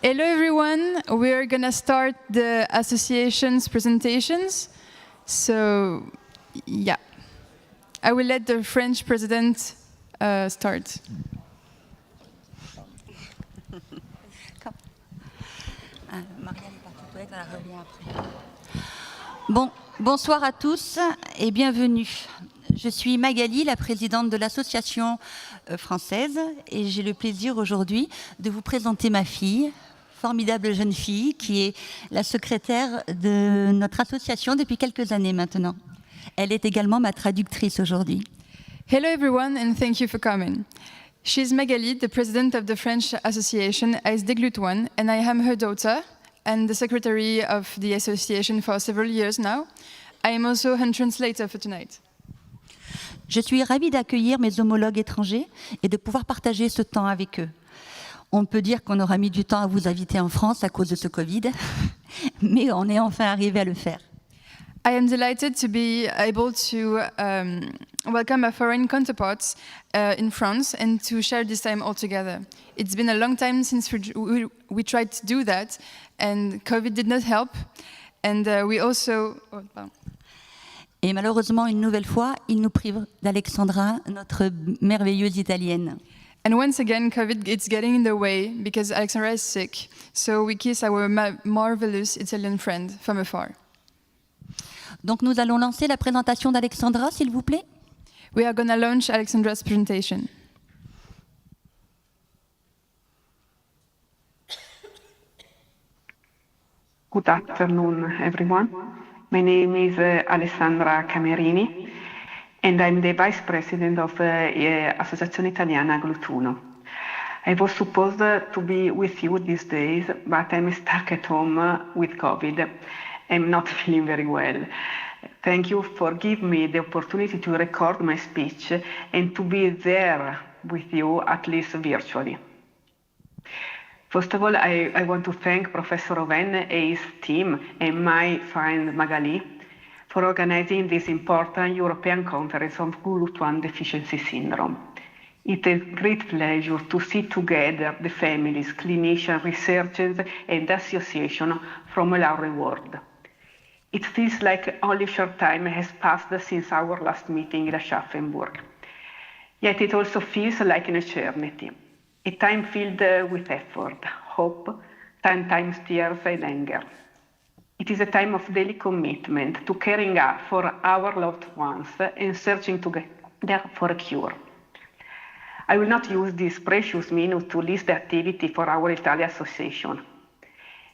Hello everyone, we're gonna start the association's presentations. So, yeah, I will let the French president start. Bonsoir à tous et bienvenue. Je suis Magali, la présidente de l'association française, et j'ai le plaisir aujourd'hui de vous présenter ma fille, formidable jeune fille, qui est la secrétaire de notre association depuis quelques années maintenant. Elle est également ma traductrice aujourd'hui. Hello everyone and thank you for coming. She's Magali, the president of the French association as Glut1, and I am her daughter and the secretary of the association for several years now. I am also her translator for tonight. Je suis ravie d'accueillir mes homologues étrangers et de pouvoir partager ce temps avec eux. On peut dire qu'on aura mis du temps à vous inviter en France à cause de ce Covid, mais on est enfin arrivé à le faire. I am delighted to be able to welcome our foreign counterparts in France and to share this time all together. It's been a long time since we tried to do that, and COVID did not help. And we also... Et malheureusement, une nouvelle fois, il nous prive d'Alexandra, notre merveilleuse italienne. And once again, COVID is getting in the way because Alexandra is sick. So we kiss our marvelous Italian friend from afar. Donc nous allons lancer la présentation d'Alexandra, s'il vous plaît. We are going to launch Alexandra's presentation. Good afternoon, everyone. My name is Alessandra Camerini, and I'm the Vice President of Associazione Italiana Glut1. I was supposed to be with you these days, but I'm stuck at home with COVID. I'm not feeling very well. Thank you for giving me the opportunity to record my speech and to be there with you, at least virtually. First of all, I want to thank Professor Oven and his team and my friend Magali for organizing this important European conference on Glut1 deficiency syndrome. It's a great pleasure to see together the families, clinicians, researchers, and associations from all over the world. It feels like only a short time has passed since our last meeting in Aschaffenburg. Yet it also feels like an eternity. A time filled with effort, hope, sometimes tears and anger. It is a time of daily commitment to caring for our loved ones and searching together for a cure. I will not use this precious minute to list the activity for our Italian association.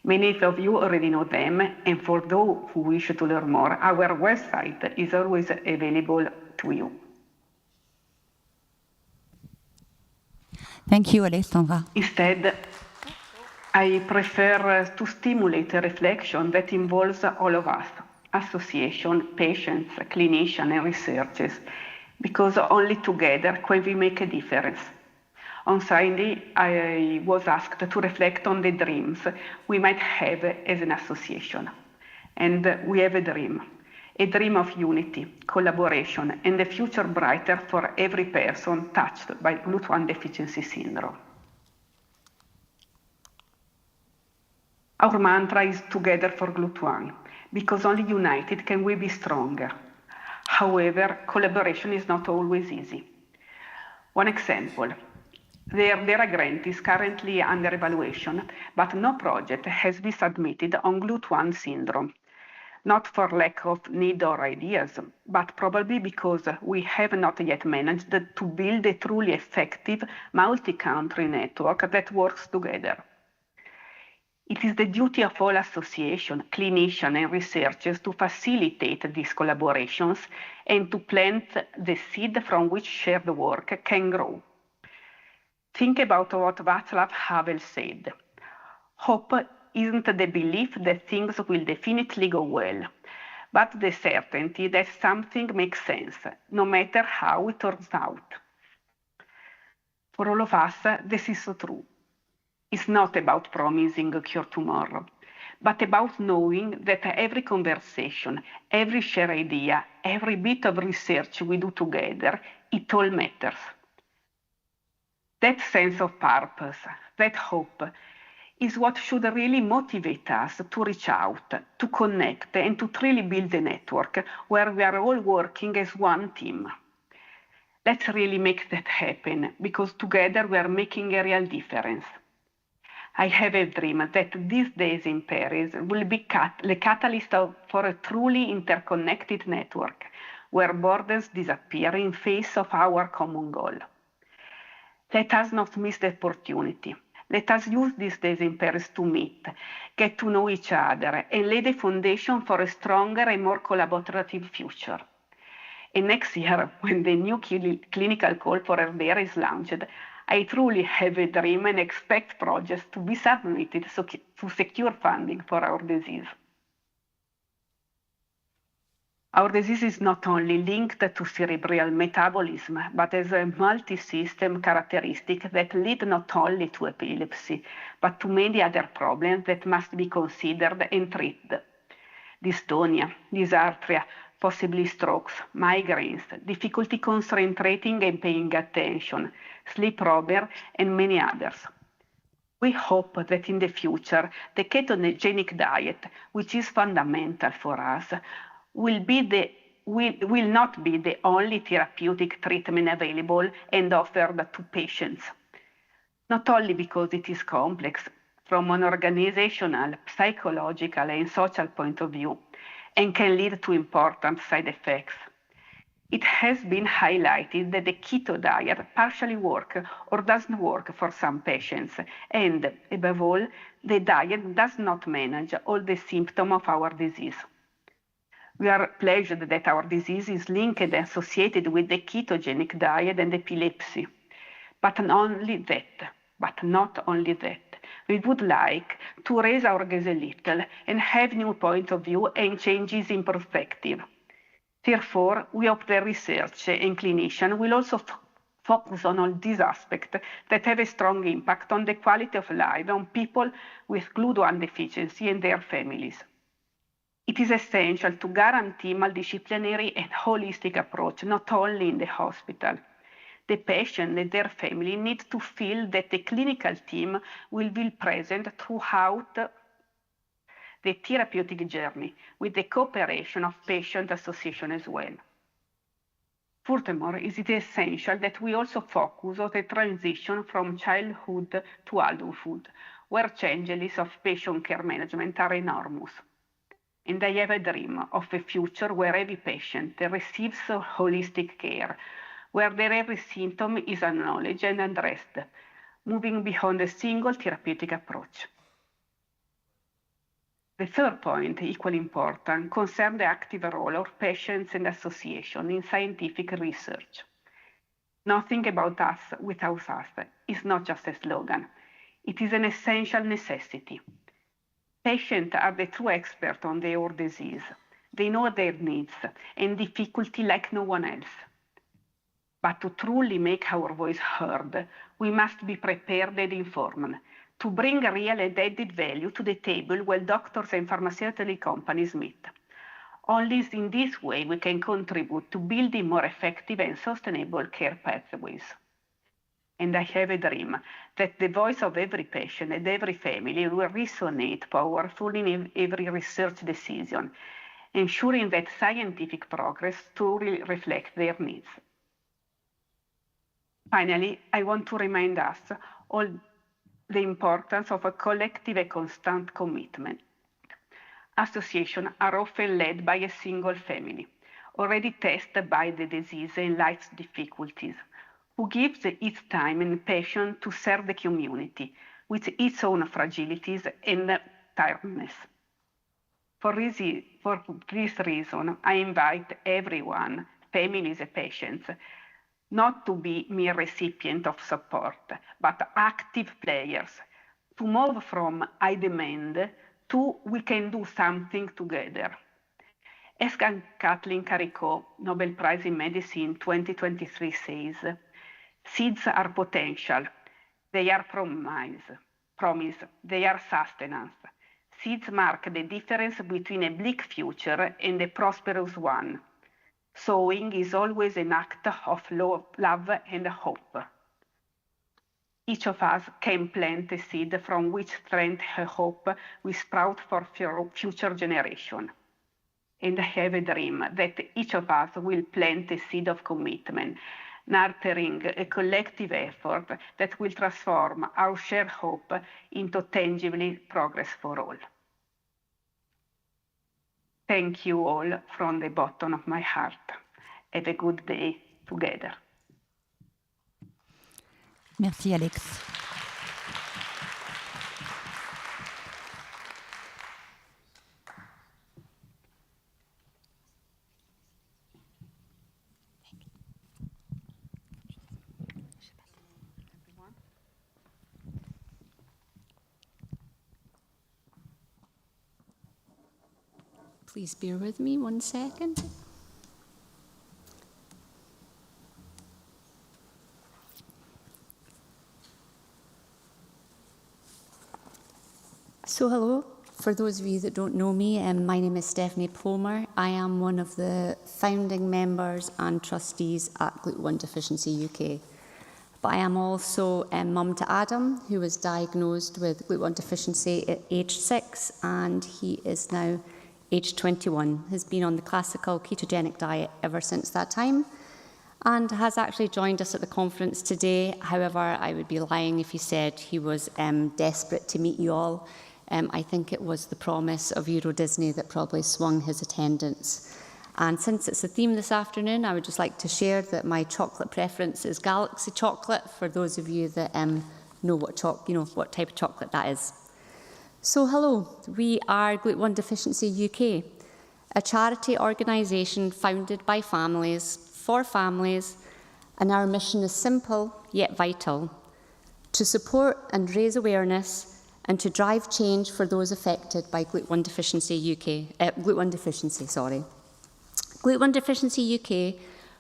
Many of you already know them, and for those who wish to learn more, our website is always available to you. Thank you, Alessandra. Instead, I prefer to stimulate a reflection that involves all of us, association, patients, clinicians, and researchers, because only together can we make a difference. On Sunday, I was asked to reflect on the dreams we might have as an association. And we have a dream of unity, collaboration, and a future brighter for every person touched by Glut1 deficiency syndrome. Our mantra is together for Glut1, because only united can we be stronger. However, collaboration is not always easy. One example. The ERDERA grant is currently under evaluation, but no project has been submitted on Glut1 syndrome. Not for lack of need or ideas, but probably because we have not yet managed to build a truly effective multi-country network that works together. It is the duty of all associations, clinicians, and researchers to facilitate these collaborations and to plant the seed from which shared work can grow. Think about what Václav Havel said. Hope isn't the belief that things will definitely go well, but the certainty that something makes sense, no matter how it turns out. For all of us, this is so true. It's not about promising a cure tomorrow, but about knowing that every conversation, every shared idea, every bit of research we do together, it all matters. That sense of purpose, that hope, is what should really motivate us to reach out, to connect, and to truly build a network where we are all working as one team. Let's really make that happen, because together we are making a real difference. I have a dream that these days in Paris will be the catalyst for a truly interconnected network, where borders disappear in face of our common goal. Let us not miss the opportunity. Let us use these days in Paris to meet, get to know each other, and lay the foundation for a stronger and more collaborative future. And next year, when the new clinical call for RDR is launched, I truly have a dream and expect projects to be submitted to secure funding for our disease. Our disease is not only linked to cerebral metabolism, but has a multi-system characteristic that lead not only to epilepsy, but to many other problems that must be considered and treated. Dystonia, dysarthria, possibly strokes, migraines, difficulty concentrating and paying attention, sleep problem, and many others. We hope that in the future, the ketogenic diet, which is fundamental for us, will not be the only therapeutic treatment available and offered to patients. Not only because it is complex from an organizational, psychological, and social point of view, and can lead to important side effects. It has been highlighted that the keto diet partially works or doesn't work for some patients, and above all, the diet does not manage all the symptoms of our disease. We are pleased that our disease is linked and associated with the ketogenic diet and epilepsy, but not only that. We would like to raise our gaze a little and have new point of view and changes in perspective. Therefore, we hope the research and clinician will also focus on all these aspects that have a strong impact on the quality of life on people with Glut1 deficiency and their families. It is essential to guarantee multidisciplinary and holistic approach, not only in the hospital. The patient and their family need to feel that the clinical team will be present throughout the therapeutic journey, with the cooperation of patient association as well. Furthermore, it is essential that we also focus on the transition from childhood to adulthood, where challenges of patient care management are enormous. And I have a dream of a future where every patient receives holistic care, where their every symptom is acknowledged and addressed, moving beyond a single therapeutic approach. The third point, equally important, concerns the active role of patients and associations in scientific research. Nothing about us without us is not just a slogan. It is an essential necessity. Patients are the true experts on their disease. They know their needs and difficulty like no one else. But to truly make our voice heard, we must be prepared and informed to bring real and added value to the table while doctors and pharmaceutical companies meet. Only in this way we can contribute to building more effective and sustainable care pathways. And I have a dream that the voice of every patient and every family will resonate powerfully in every research decision, ensuring that scientific progress truly reflects their needs. Finally, I want to remind us all the importance of a collective and constant commitment. Associations are often led by a single family, already tested by the disease and life's difficulties, who gives its time and passion to serve the community with its own fragilities and tiredness. For this reason, I invite everyone, families and patients, not to be mere recipients of support, but active players, to move from I demand to we can do something together. As Kathleen Carrico, Nobel Prize in Medicine 2023 says, seeds are potential, they are promise, they are sustenance. Seeds mark the difference between a bleak future and a prosperous one. Sowing is always an act of love and hope. Each of us can plant a seed from which strength and hope will sprout for future generations. And I have a dream that each of us will plant a seed of commitment, nurturing a collective effort that will transform our shared hope into tangible progress for all. Thank you all from the bottom of my heart. Have a good day together. Merci Alex. Please bear with me 1 second. So hello, for those of you that don't know me, my name is Stephanie Plomer. I am one of the founding members and trustees at Glut1 Deficiency UK. But I am also mum to Adam, who was diagnosed with Glut1 deficiency at age 6, and he is now age 21, has been on the classical ketogenic diet ever since that time, and has actually joined us at the conference today. However, I would be lying if he said he was desperate to meet you all. I think it was the promise of Euro Disney that probably swung his attendance. And since it's the theme this afternoon, I would just like to share that my chocolate preference is Galaxy chocolate, for those of you that know what type of chocolate that is. So hello, we are Glut1 Deficiency UK, a charity organisation founded by families, for families, and our mission is simple yet vital: to support and raise awareness and to drive change for those affected by Glut1 Deficiency Glut1 Deficiency. Glut1 Deficiency UK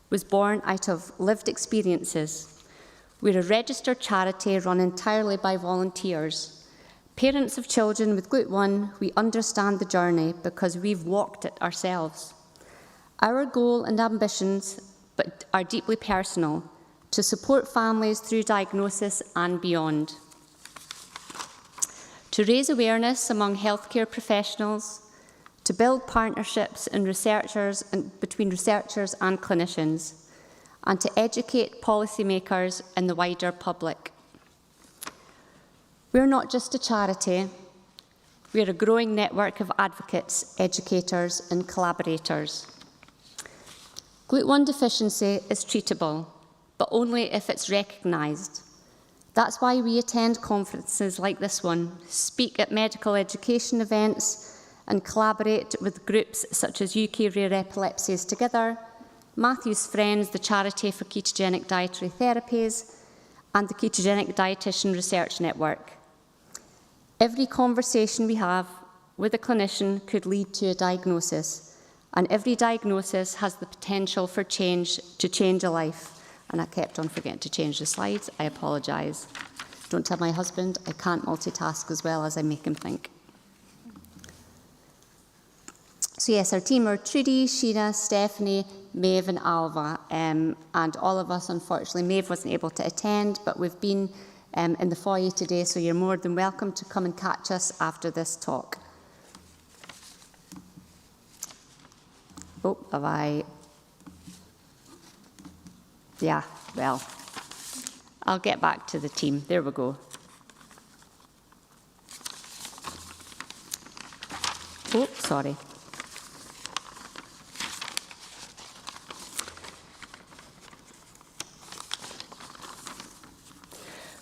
was born out of lived experiences. We're a registered charity run entirely by volunteers. Parents of children with Glut1, we understand the journey because we've walked it ourselves. Our goal and ambitions are deeply personal: to support families through diagnosis and beyond, to raise awareness among healthcare professionals, to build partnerships between researchers and clinicians, and to educate policymakers and the wider public. We're not just a charity, we're a growing network of advocates, educators and collaborators. Glut1 deficiency is treatable, but only if it's recognised. That's why we attend conferences like this one, speak at medical education events, and collaborate with groups such as UK Rare Epilepsies Together, Matthew's Friends, the Charity for Ketogenic Dietary Therapies, and the Ketogenic Dietitian Research Network. Every conversation we have with a clinician could lead to a diagnosis, and every diagnosis has the potential for change, to change a life. And I kept on forgetting to change the slides. I apologise. Don't tell my husband, I can't multitask as well as I make him think. So yes, our team are Trudy, Sheena, Stephanie, Maeve and Alva, and all of us, unfortunately, Maeve wasn't able to attend, but we've been in the foyer today, so you're more than welcome to come and catch us after this talk. Oh, have I? Yeah, well, I'll get back to the team. There we go. Oh, sorry.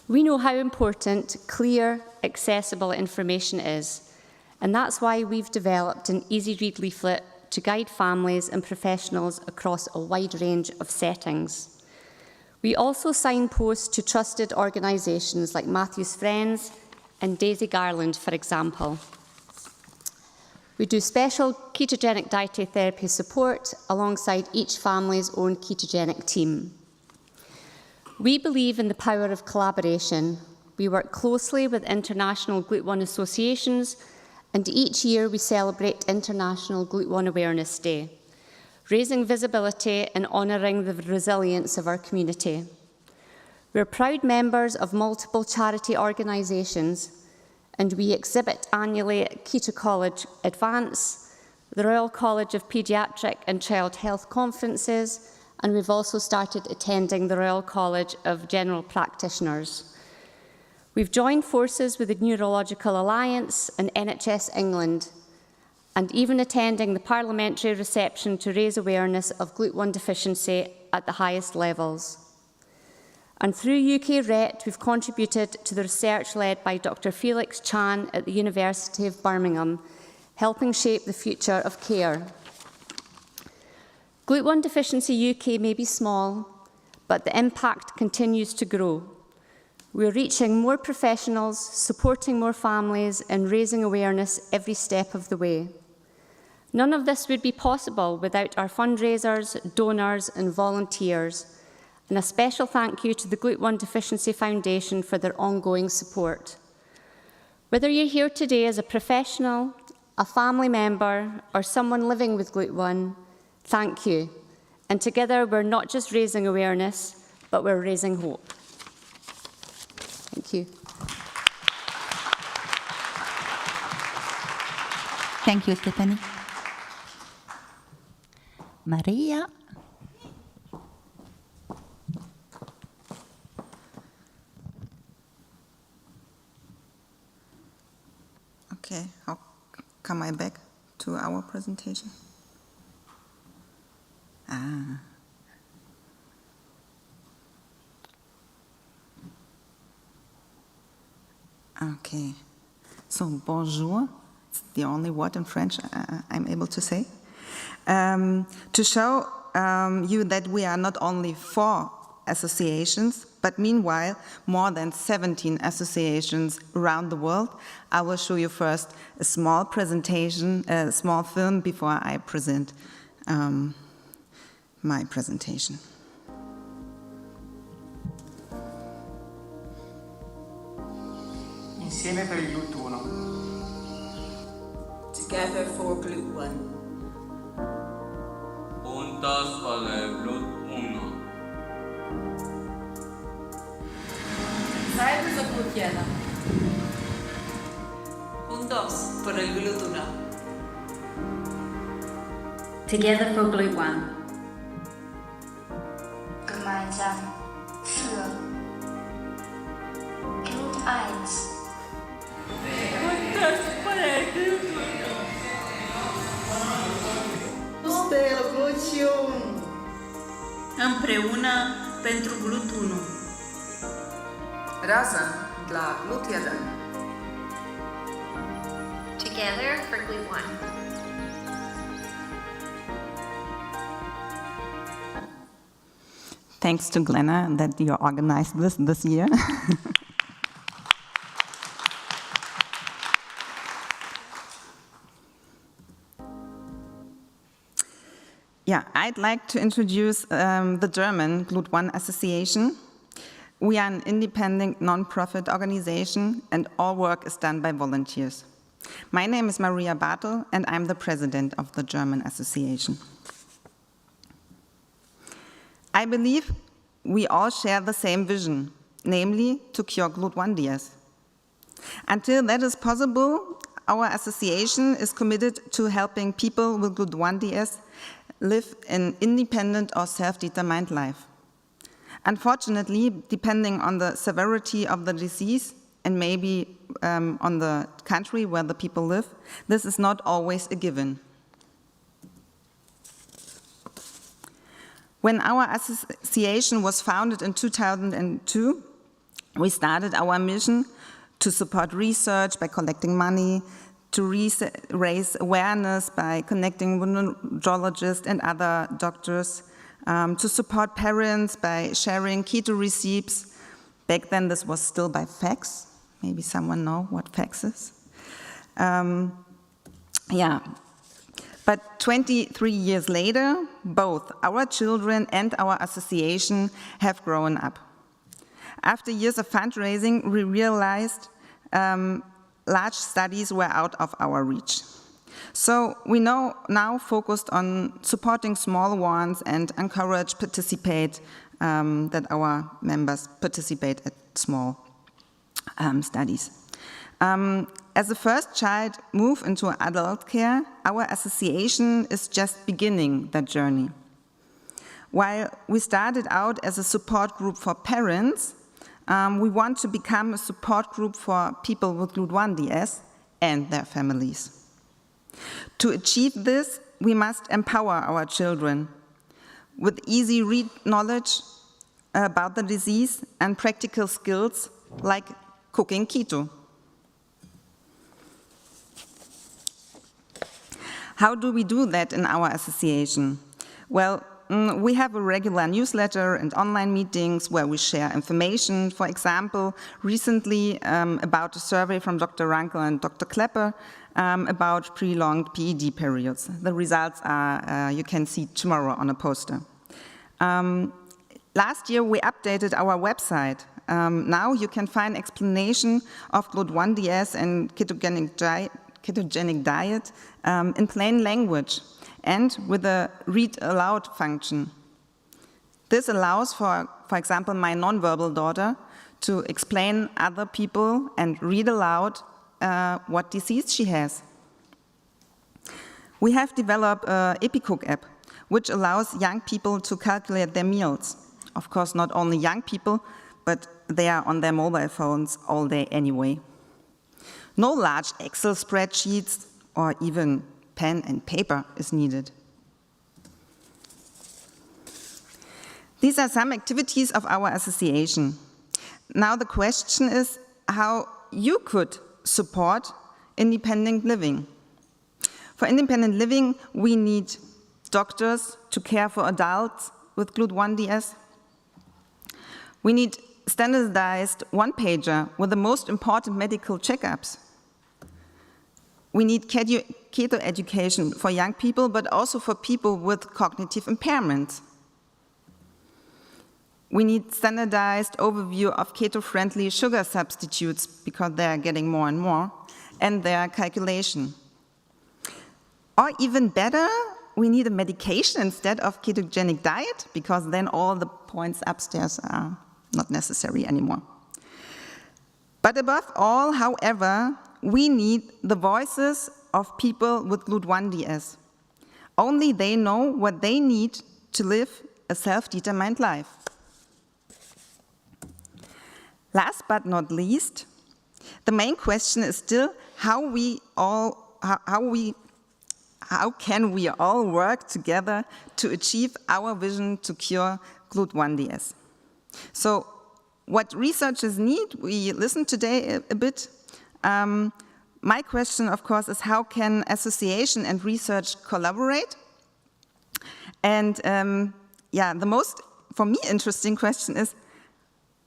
We know how important clear, accessible information is, and that's why we've developed an easy-read leaflet to guide families and professionals across a wide range of settings. We also signpost to trusted organisations like Matthew's Friends and Daisy Garland, for example. We do special ketogenic dietary therapy support alongside each family's own ketogenic team. We believe in the power of collaboration. We work closely with international Glut1 associations, and each year we celebrate International Glut1 Awareness Day, raising visibility and honouring the resilience of our community. We're proud members of multiple charity organisations, and we exhibit annually at Keto College Advance, the Royal College of Paediatric and Child Health conferences, and we've also started attending the Royal College of General Practitioners. We've joined forces with the Neurological Alliance and NHS England, and even attending the parliamentary reception to raise awareness of Glut1 deficiency at the highest levels. And through UK RET, we've contributed to the research led by Dr. Felix Chan at the University of Birmingham, helping shape the future of care. Glut1 Deficiency UK may be small, but the impact continues to grow. We're reaching more professionals, supporting more families, and raising awareness every step of the way. None of this would be possible without our fundraisers, donors, and volunteers. And a special thank you to the Glut1 Deficiency Foundation for their ongoing support. Whether you're here today as a professional, a family member, or someone living with Glut1, thank you. And together, we're not just raising awareness, but we're raising hope. Thank you. Thank you, Stephanie. Maria. Okay, how come I back to our presentation? Okay, so bonjour, it's the only word in French I'm able to say. To show you that we are not only 4 associations, but meanwhile more than 17 associations around the world, I will show you first a small presentation, a small film before I present my presentation. Insieme per il Glut1. Together for Glut1. Juntos por el Glut1. Zajedno za Glut1. Juntos por el Glut1. Together for Glut1. Gemeinsam für Glut1. Juntos por el Glut1. Pelo Glut1. Împreună pentru Glut1. Razem dla Glut1. Together for Glut1. Thanks to Glenna that you organized this year. Yeah, I'd like to introduce the German Glut1 Association. We are an independent non-profit organization and all work is done by volunteers. My name is Maria Bartel and I'm the president of the German Association. I believe we all share the same vision, namely to cure Glut1DS. Until that is possible, our association is committed to helping people with Glut1DS live an independent or self-determined life. Unfortunately, depending on the severity of the disease and maybe on the country where the people live, this is not always a given. When our association was founded in 2002, we started our mission to support research by collecting money, to raise awareness by connecting neurologists and other doctors, to support parents by sharing keto recipes. Back then this was still by fax. Maybe someone knows what fax is. Yeah. But 23 years later, both our children and our association have grown up. After years of fundraising, we realized large studies were out of our reach. So we now focused on supporting small ones and encourage participate that our members participate at small studies. As the first child move into adult care, our association is just beginning that journey. While we started out as a support group for parents, we want to become a support group for people with Glut1DS and their families. To achieve this, we must empower our children with easy read knowledge about the disease and practical skills like cooking keto. How do we do that in our association? Well, we have a regular newsletter and online meetings where we share information. For example, recently about a survey from Dr. Rankel and Dr. Klepper about prolonged PED periods. The results are, you can see tomorrow on a poster. Last year we updated our website. Now you can find explanation of Glut1DS and ketogenic diet in plain language and with a read aloud function. This allows, for example, my nonverbal daughter to explain other people and read aloud what disease she has. We have developed an EpiCook app, which allows young people to calculate their meals. Of course, not only young people, but they are on their mobile phones all day anyway. No large Excel spreadsheets or even pen and paper is needed. These are some activities of our association. Now the question is how you could support independent living. For independent living, we need doctors to care for adults with Glut1DS. We need standardized one-pager with the most important medical checkups. We need keto education for young people, but also for people with cognitive impairments. We need standardized overview of keto-friendly sugar substitutes, because they are getting more and more, and their calculation. Or even better, we need a medication instead of ketogenic diet, because then all the points upstairs are not necessary anymore. But above all, however, we need the voices of people with Glut1DS. Only they know what they need to live a self-determined life. Last but not least, the main question is still how can we all work together to achieve our vision to cure Glut1DS? So what researchers need, we listened today a bit. My question, of course, is how can association and research collaborate? And the most, for me, interesting question is,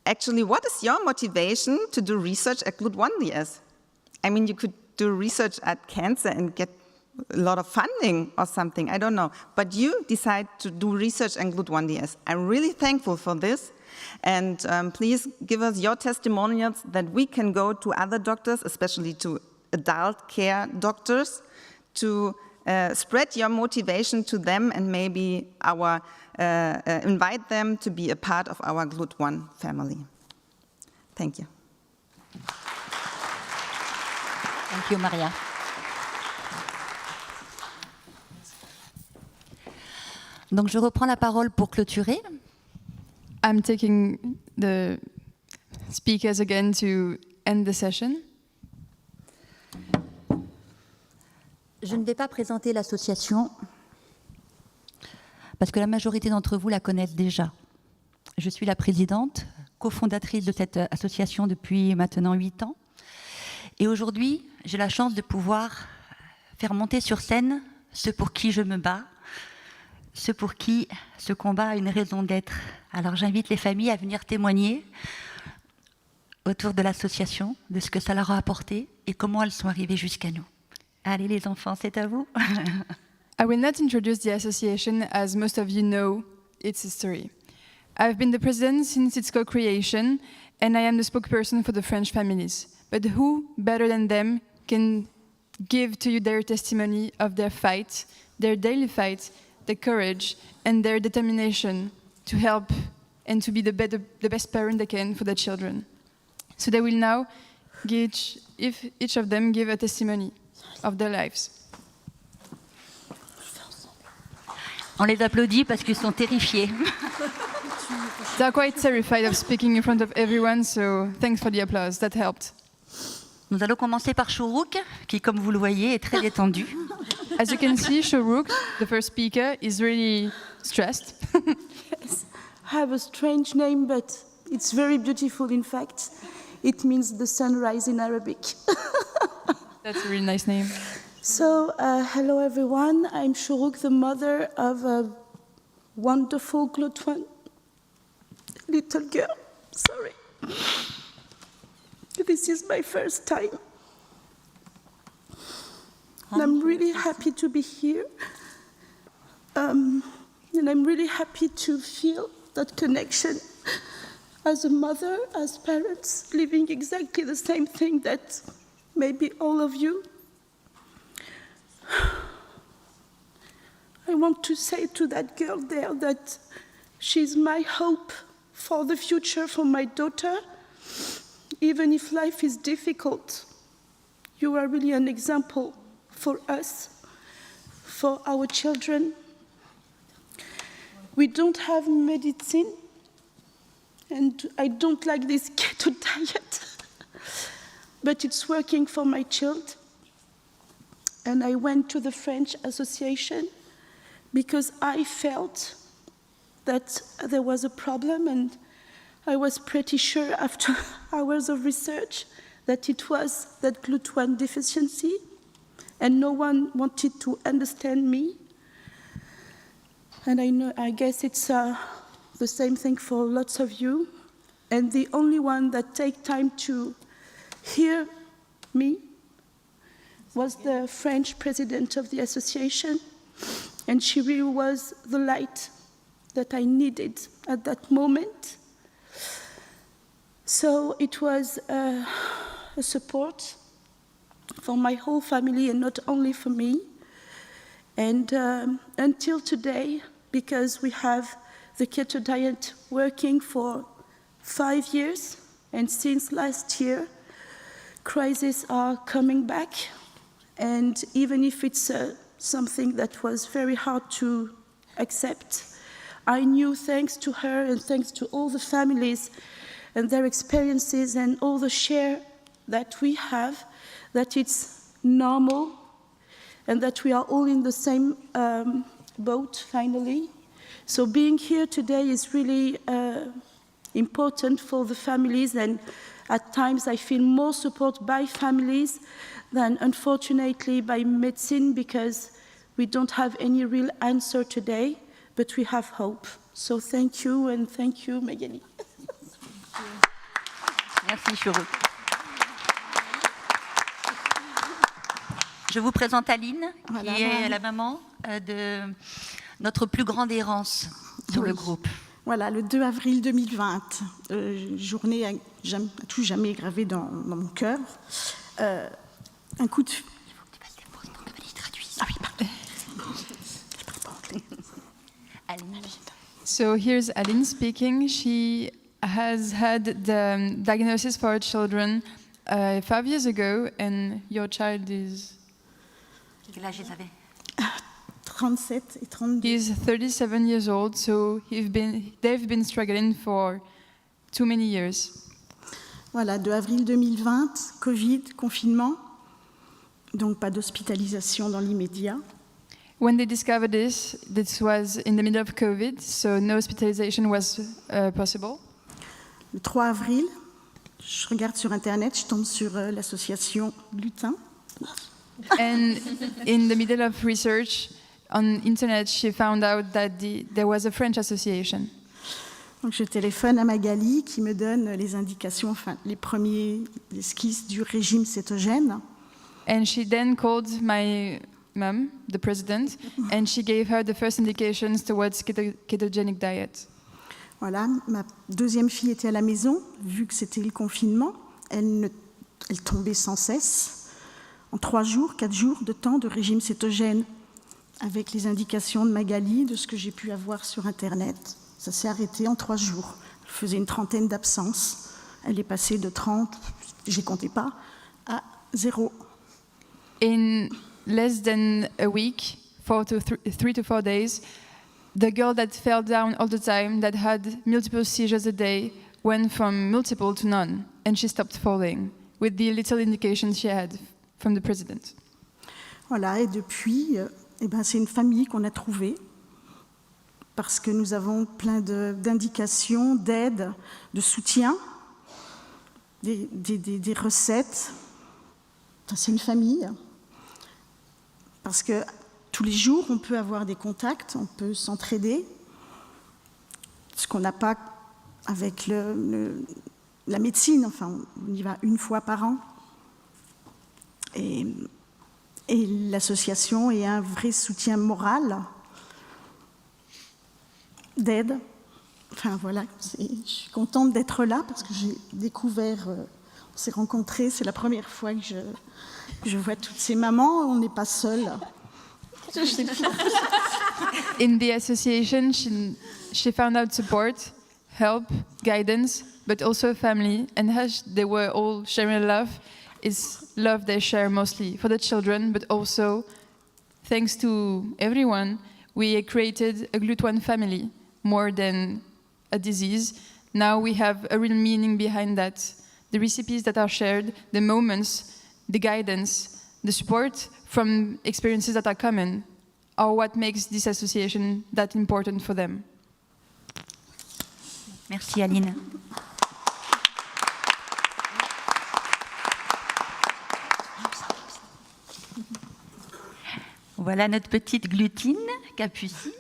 actually, what is your motivation to do research at Glut1DS? I mean, you could do research at cancer and get a lot of funding or something, I don't know. But you decide to do research at Glut1DS. I'm really thankful for this. And please give us your testimonials that we can go to other doctors, especially to adult care doctors, to spread your motivation to them and maybe invite them to be a part of our Glut1 family. Thank you. Thank you, Maria. Donc je reprends la parole pour clôturer. I'm taking the speakers again to end the session. Je ne vais pas présenter l'association parce que la majorité d'entre vous la connaissent déjà. Je suis la présidente, cofondatrice de cette association depuis maintenant 8 ans. Et aujourd'hui, j'ai la chance de pouvoir faire monter sur scène ceux pour qui je me bats, ceux pour qui ce combat a une raison d'être. Alors j'invite les familles à venir témoigner autour de l'association, de ce que ça leur a apporté et comment elles sont arrivées jusqu'à nous. Allez les enfants, c'est à vous. I will not introduce the association as most of you know its history. I've been the president since its co-creation and I am the spokesperson for the French families. But who better than them can give to you their testimony of their fight, their daily fight, their courage and their determination to help and to be the best parent they can for their children. So they will now each of them give a testimony of their lives. On les applaudit parce qu'ils sont terrifiés. They are quite terrified of speaking in front of everyone, so thanks for the applause, that helped. Nous allons commencer par Shourouk, qui, comme vous le voyez, est très détendu. As you can see, Shourouk, the first speaker, is really stressed. Yes. I have a strange name, but it's very beautiful, in fact. It means the sunrise in Arabic. That's a really nice name. So, hello everyone. I'm Shourouk, the mother of a wonderful Glut1 little girl. Sorry. This is my first time. And I'm really happy to be here. And I'm really happy to feel that connection as a mother, as parents, living exactly the same thing that maybe all of you. I want to say to that girl there that she's my hope for the future for my daughter. Even if life is difficult, you are really an example for us, for our children. We don't have medicine, and I don't like this keto diet, but it's working for my child. And I went to the French Association because I felt that there was a problem, and I was pretty sure after hours of research that it was that Glut1 deficiency, and no one wanted to understand me. And I guess it's the same thing for lots of you. And the only one that take time to hear me was the French president of the association, and she really was the light that I needed at that moment. So it was a support for my whole family and not only for me. And until today, because we have the keto diet working for 5 years, and since last year, crises are coming back. And even if it's something that was very hard to accept, I knew, thanks to her and thanks to all the families and their experiences and all the share that we have, that it's normal and that we are all in the same boat, finally. So being here today is really important for the families, and at times I feel more support by families than, unfortunately, by medicine, because we don't have any real answer today, but we have hope. So thank you, and thank you, Magali. Merci, Shourouk. Je vous présente Aline, qui est la maman de notre plus grande errance sur le groupe. Voilà, le 2 avril 2020, journée à tout jamais gravée dans mon cœur. Un coup de... Il faut que tu passes tes pauses pour que Magali traduise. Ah oui, pardon. Je parle pas anglais. Aline. So here's Aline speaking. She has had the diagnosis for her children 5 years ago, and your child is... Quel âge ils avaient? 37 et 32. He's 37 years old, so they've been struggling for too many years. Voilà, 2 avril 2020, Covid, confinement, donc pas d'hospitalisation dans l'immédiat. When they discovered this was in the middle of COVID, so no hospitalization was possible. Le 3 avril, je regarde sur Internet, je tombe sur l'association Glut1. And in the middle of research on internet, she found out that there was a French association. Donc je téléphone à Magali qui me donne les indications, enfin les premiers esquisses du régime cétogène. And she then called my mom, the president, and she gave her the first indications towards ketogenic diet. Voilà, ma deuxième fille était à la maison, vu que c'était le confinement. Elle tombait sans cesse. En 3 jours, 4 jours de temps de régime cétogène, avec les indications de Magali, de ce que j'ai pu avoir sur Internet. Ça s'est arrêté en 3 jours. Elle faisait une 30aine d'absences. Elle est passée de 30, je ne comptais pas, à 0. In less than a week, 3 to 4 days, the girl that fell down all the time, that had multiple seizures a day, went from multiple to none, and she stopped falling, with the little indications she had from the president. Voilà, et depuis, c'est une famille qu'on a trouvée, parce que nous avons plein d'indications, d'aides, de soutien, des recettes. Enfin, c'est une famille, parce que tous les jours, on peut avoir des contacts, on peut s'entraider, ce qu'on n'a pas avec la médecine. Enfin, on y va 1 fois par an. Et l'association est un vrai soutien moral, d'aide. Enfin voilà, je suis contente d'être là parce que j'ai découvert, on s'est rencontrés, c'est la première fois que je vois toutes ces mamans, on n'est pas seuls. Je sais pas. In the association, she found out support, help, guidance, but also a family, and as they were all sharing love, it's love they share mostly for the children, but also, thanks to everyone, we created a Glut1 family, more than a disease. Now we have a real meaning behind that. The recipes that are shared, the moments, the guidance, the support from experiences that are common are what makes this association that important for them. Merci Aline. Voilà notre petite glutine, Capucine,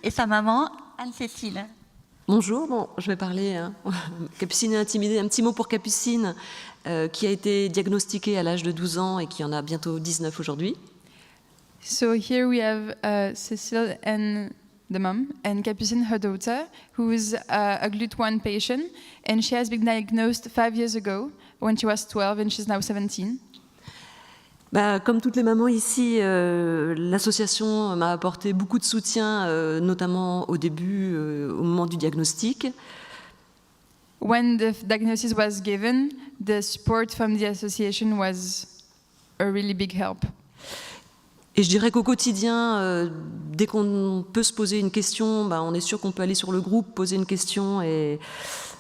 et sa maman, Anne-Cécile. Bonjour, je vais parler. Capucine est intimidée. Un petit mot pour Capucine, qui a été diagnostiquée à l'âge de 12 ans et qui en a bientôt 19 aujourd'hui. So here we have Cécile and the mom, and Capucine, her daughter, who is a Glut1 patient, and she has been diagnosed 5 years ago when she was 12 and she's now 17. Comme toutes les mamans ici, l'association m'a apporté beaucoup de soutien, notamment au début, au moment du diagnostic. When the diagnosis was given, the support from the association was a really big help. Et je dirais qu'au quotidien, dès qu'on peut se poser une question, on est sûr qu'on peut aller sur le groupe, poser une question et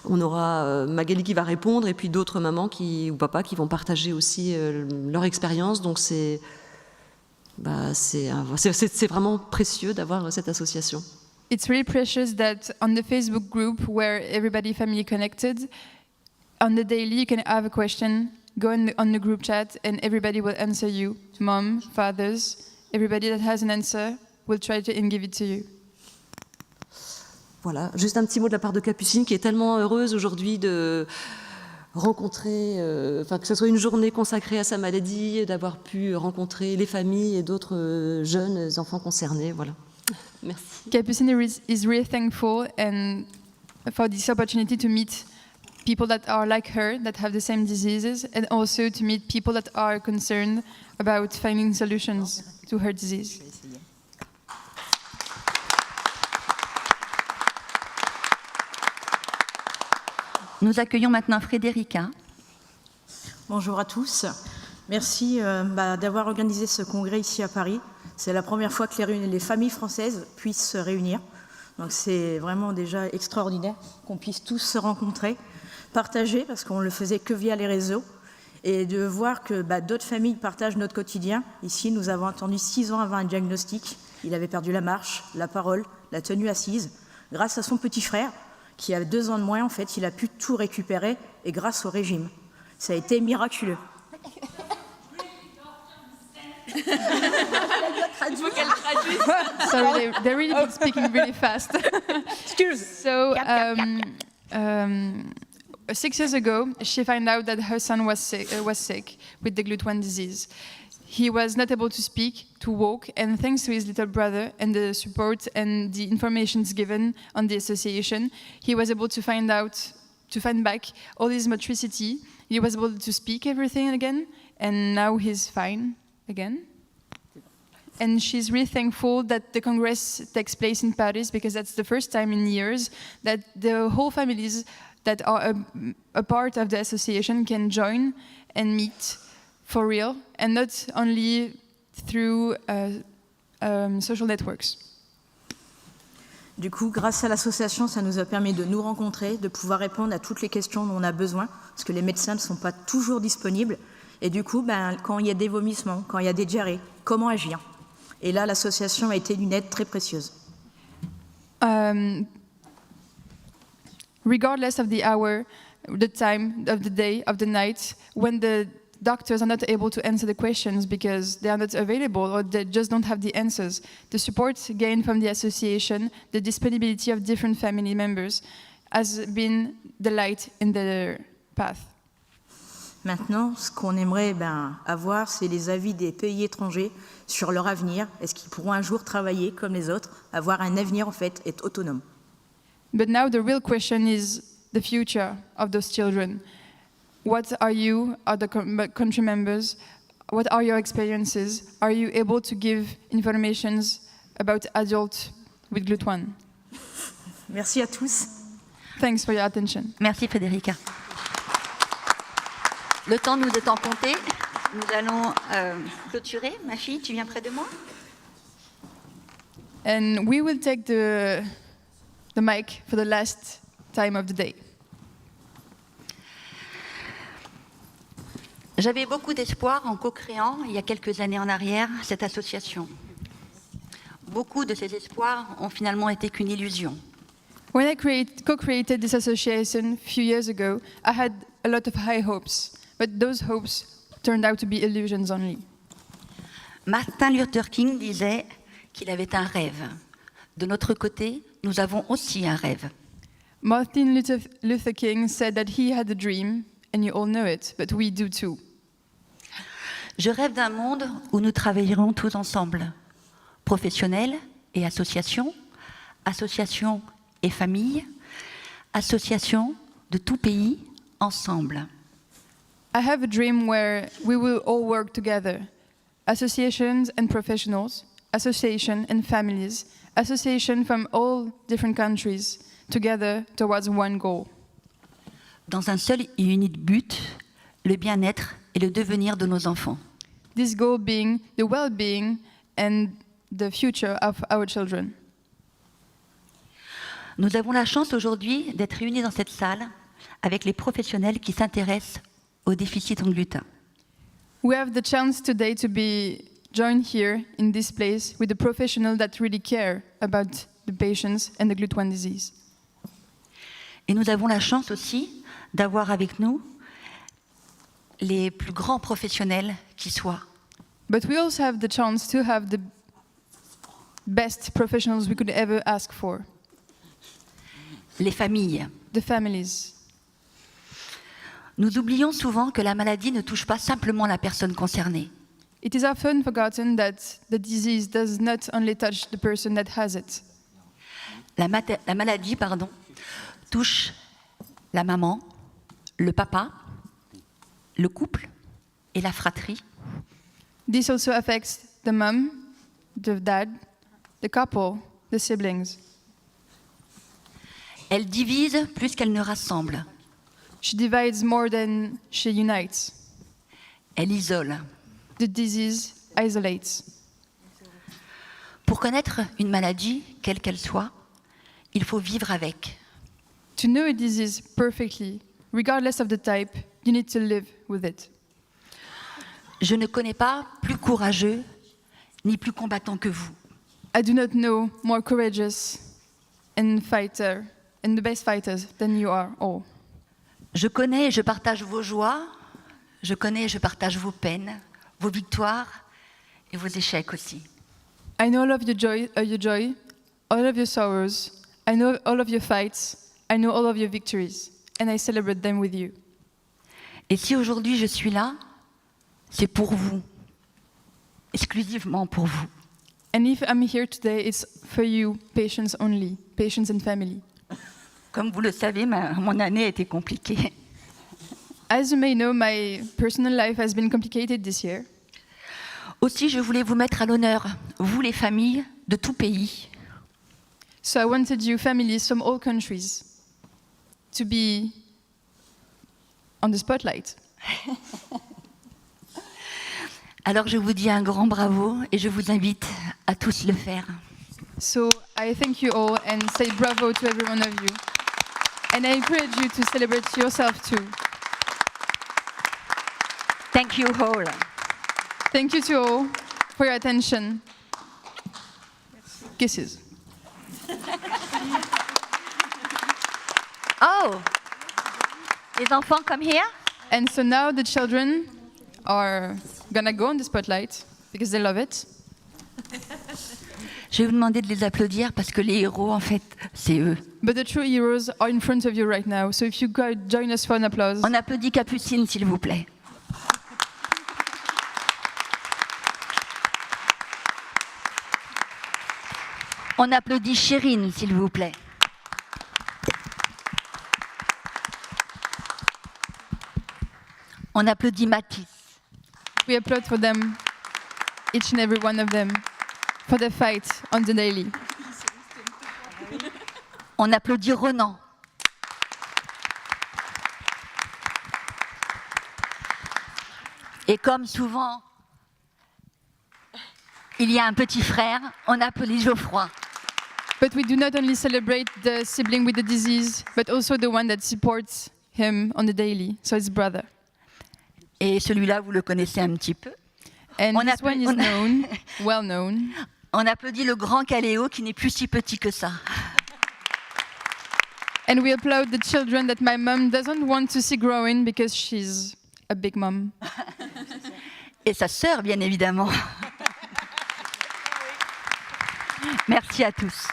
on aura Magali qui va répondre et puis d'autres mamans ou papas qui vont partager aussi leur expérience. Donc c'est vraiment précieux d'avoir cette association. It's really precious that on the Facebook group where everybody family connected, on the daily you can have a question, go on the group chat and everybody will answer you. Mom, fathers, everybody that has an answer will try to give it to you. Voilà, juste un petit mot de la part de Capucine qui est tellement heureuse aujourd'hui de rencontrer, que ce soit une journée consacrée à sa maladie, d'avoir pu rencontrer les familles et d'autres jeunes enfants concernés. Voilà. Merci. Capucine is really thankful and for this opportunity to meet people that are like her, that have the same diseases, and also to meet people that are concerned about finding solutions to her disease. Nous accueillons maintenant Frédérica. Bonjour à tous. Merci d'avoir organisé ce congrès ici à Paris. C'est la première fois que les familles françaises puissent se réunir. Donc c'est vraiment déjà extraordinaire qu'on puisse tous se rencontrer, partager, parce qu'on ne le faisait que via les réseaux, et de voir que d'autres familles partagent notre quotidien. Ici, nous avons attendu 6 ans avant un diagnostic. Il avait perdu la marche, la parole, la tenue assise. Grâce à son petit frère, qui a 2 ans de moins, en fait, il a pu tout récupérer, et grâce au régime. Ça a été miraculeux. Sorry, they're really speaking really fast. Excuse. So, 6 years ago, she found out that her son was sick with the Glut1 disease. He was not able to speak, to walk, and thanks to his little brother and the support and the information given on the association, he was able to find back all his motricity. He was able to speak everything again, and now he's fine again. And she's really thankful that the Congress takes place in Paris because that's the first time in years that the whole families that are a part of the association can join and meet for real and not only through social networks. Du coup, grâce à l'association, ça nous a permis de nous rencontrer, de pouvoir répondre à toutes les questions dont on a besoin, parce que les médecins ne sont pas toujours disponibles. Et du coup, quand il y a des vomissements, quand il y a des diarrhées, comment agir? Et là, l'association a été d'une aide très précieuse. Regardless of the hour, the time of the day, of the night, when the doctors are not able to answer the questions because they are not available or they just don't have the answers, the support gained from the association, the disponibility of different family members, has been the light in their path. Maintenant, ce qu'on aimerait avoir, c'est les avis des pays étrangers sur leur avenir. Est-ce qu'ils pourront un jour travailler comme les autres, avoir un avenir en fait, être autonomes? But now the real question is the future of those children. What are you, other country members, what are your experiences? Are you able to give informations about adults with Glut1? Merci à tous. Thanks for your attention. Merci Federica. Le temps nous étant compté, nous allons clôturer. Ma fille, tu viens près de moi? And we will take the mic for the last time of the day. J'avais beaucoup d'espoir en co-créant, il y a quelques années en arrière, cette association. Beaucoup de ces espoirs ont finalement été qu'une illusion. When I co-created this association a few years ago, I had a lot of high hopes, but those hopes turned out to be illusions only. Martin Luther King disait qu'il avait un rêve. De notre côté, nous avons aussi un rêve. Martin Luther King said that he had a dream, and you all know it, but we do too. Je rêve d'un monde où nous travaillerons tous ensemble, professionnels et associations, associations et familles, associations de tout pays, ensemble. I have a dream where we will all work together, associations and professionals, association and families, association from all different countries, together towards one goal. Dans un seul et unique but, le bien-être et le devenir de nos enfants. This goal being the well-being and the future of our children. Nous avons la chance aujourd'hui d'être réunis dans cette salle avec les professionnels qui s'intéressent au déficit en gluten. We have the chance today to be joined here in this place with the professionals that really care about the patients and the Glut1 disease. Et nous avons la chance aussi d'avoir avec nous les plus grands professionnels qui soient. But we also have the chance to have the best professionals we could ever ask for. Les familles. The families. Nous oublions souvent que la maladie ne touche pas simplement la personne concernée. It is often forgotten that the disease does not only touch the person that has it. La maladie, touche la maman, le papa, le couple et la fratrie. This also affects the mom, the dad, the couple, the siblings. Elle divise plus qu'elle ne rassemble. She divides more than she unites. Elle isole. The disease isolates. Pour connaître une maladie, quelle qu'elle soit, il faut vivre avec. To know a disease perfectly, regardless of the type, you need to live with it. Je ne connais pas plus courageux ni plus combattant que vous. I do not know more courageous and fighter and the best fighters than you are all. Je connais et je partage vos joies, je connais et je partage vos peines, vos victoires et vos échecs aussi. I know all of your joy, all of your sorrows. I know all of your fights. I know all of your victories, and I celebrate them with you. Et si aujourd'hui je suis là, c'est pour vous, exclusivement pour vous. And if I'm here today, it's for you, patients only, patients and family. Comme vous le savez, mon année a été compliquée. As you may know, my personal life has been complicated this year. Aussi, je voulais vous mettre à l'honneur, vous les familles de tout pays. So I wanted you, families from all countries, to be on the spotlight. Alors je vous dis un grand bravo et je vous invite à tous le faire. So I thank you all and say bravo to every one of you. And I encourage you to celebrate yourself too. Thank you all. Thank you to all for your attention. Kisses. Oh, les enfants come here. And so now the children are gonna go on the spotlight because they love it. Je vais vous demander de les applaudir parce que les héros, en fait, c'est eux. But the true heroes are in front of you right now. So if you could join us for an applause. On applaudit Capucine, s'il vous plaît. On applaudit Chérine, s'il vous plaît. On applaudit Mathis. We applaud for them, each and every one of them, for their fight on the daily. On applaudit Ronan. Et comme souvent, il y a un petit frère, on applaudit Geoffroy. But we do not only celebrate the sibling with the disease, but also the one that supports him on the daily, so his brother. Et celui-là, vous le connaissez un petit peu. And this one is known, well known. On applaudit le grand Caléo qui n'est plus si petit que ça. And we applaud the children that my mom doesn't want to see growing because she's a big mom. Et sa sœur, bien évidemment. Merci à tous.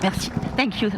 Merci. Thank you.